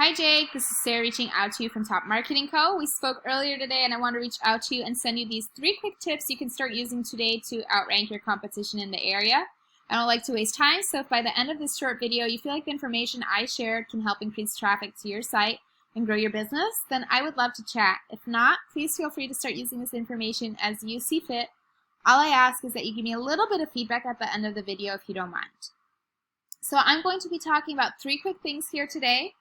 Hi Jake, this is Sarah reaching out to you from Top Marketing Co. We spoke earlier today and I want to reach out to you and send you these 3 quick tips you can start using today to outrank your competition in the area. I don't like to waste time, so if by the end of this short video you feel like the information I shared can help increase traffic to your site and grow your business, then I would love to chat. If not, please feel free to start using this information as you see fit. All I ask is that you give me a little bit of feedback at the end of the video if you don't mind. So I'm going to be talking about 3 quick things here today: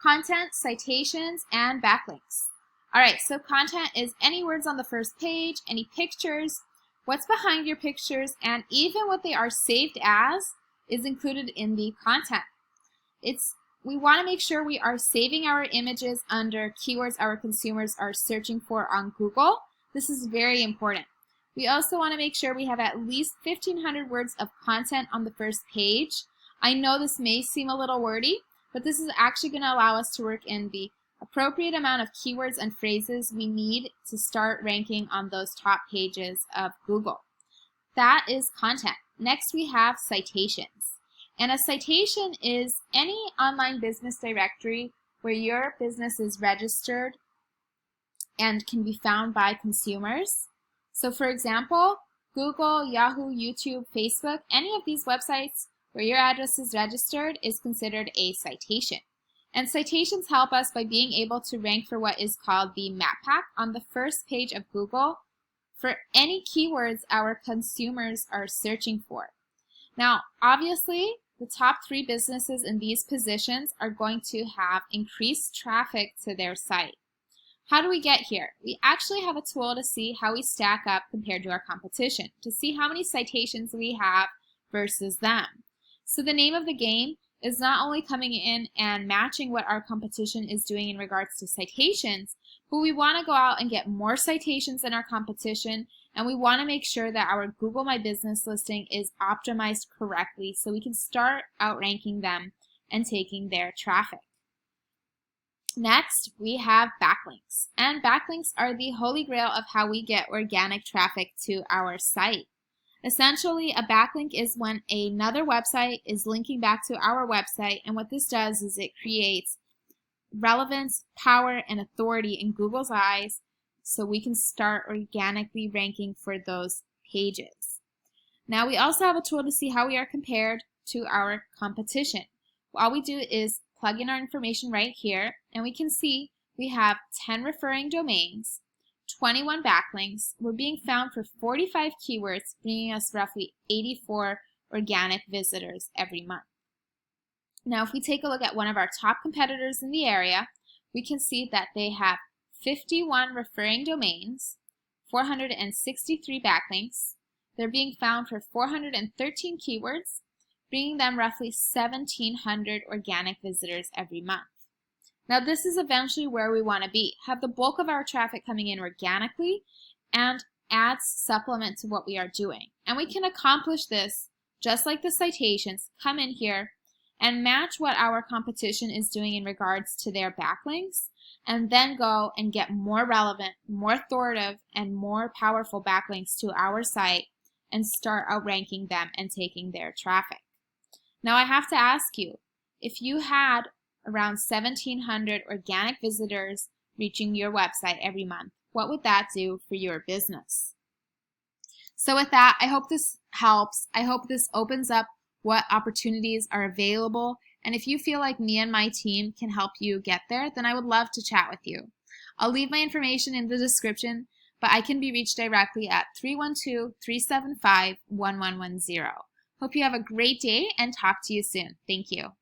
content, citations, and backlinks. Alright, so content is any words on the first page, any pictures, what's behind your pictures, and even what they are saved as is included in the content. We want to make sure we are saving our images under keywords our consumers are searching for on Google. This is very important. We also want to make sure we have at least 1,500 words of content on the first page. I know this may seem a little wordy, but this is actually going to allow us to work in the appropriate amount of keywords and phrases we need to start ranking on those top pages of Google. That is content. Next we have citations. And a citation is any online business directory where your business is registered and can be found by consumers. So for example, Google, Yahoo, YouTube, Facebook, any of these websites where your address is registered is considered a citation. And citations help us by being able to rank for what is called the map pack on the first page of Google for any keywords our consumers are searching for. Now, obviously, the top 3 businesses in these positions are going to have increased traffic to their site. How do we get here? We actually have a tool to see how we stack up compared to our competition, to see how many citations we have versus them. So the name of the game is not only coming in and matching what our competition is doing in regards to citations, but we want to go out and get more citations than our competition, and we want to make sure that our Google My Business listing is optimized correctly so we can start outranking them and taking their traffic. Next, we have backlinks. And backlinks are the holy grail of how we get organic traffic to our site. Essentially, a backlink is when another website is linking back to our website, and what this does is it creates relevance, power, and authority in Google's eyes so we can start organically ranking for those pages. Now, we also have a tool to see how we are compared to our competition. All we do is plug in our information right here, and we can see we have 10 referring domains, 21 backlinks. We're being found for 45 keywords, bringing us roughly 84 organic visitors every month. Now, if we take a look at one of our top competitors in the area, we can see that they have 51 referring domains, 463 backlinks. They're being found for 413 keywords, bringing them roughly 1,700 organic visitors every month. Now, this is eventually where we want to be. Have the bulk of our traffic coming in organically and ads supplement to what we are doing. And we can accomplish this just like the citations. Come in here and match what our competition is doing in regards to their backlinks, and then go and get more relevant, more authoritative, and more powerful backlinks to our site and start outranking them and taking their traffic. Now, I have to ask you, if you had around 1,700 organic visitors reaching your website every month, what would that do for your business? So with that, I hope this helps. I hope this opens up what opportunities are available. And if you feel like me and my team can help you get there, then I would love to chat with you. I'll leave my information in the description, but I can be reached directly at 312-375-1110. Hope you have a great day and talk to you soon. Thank you.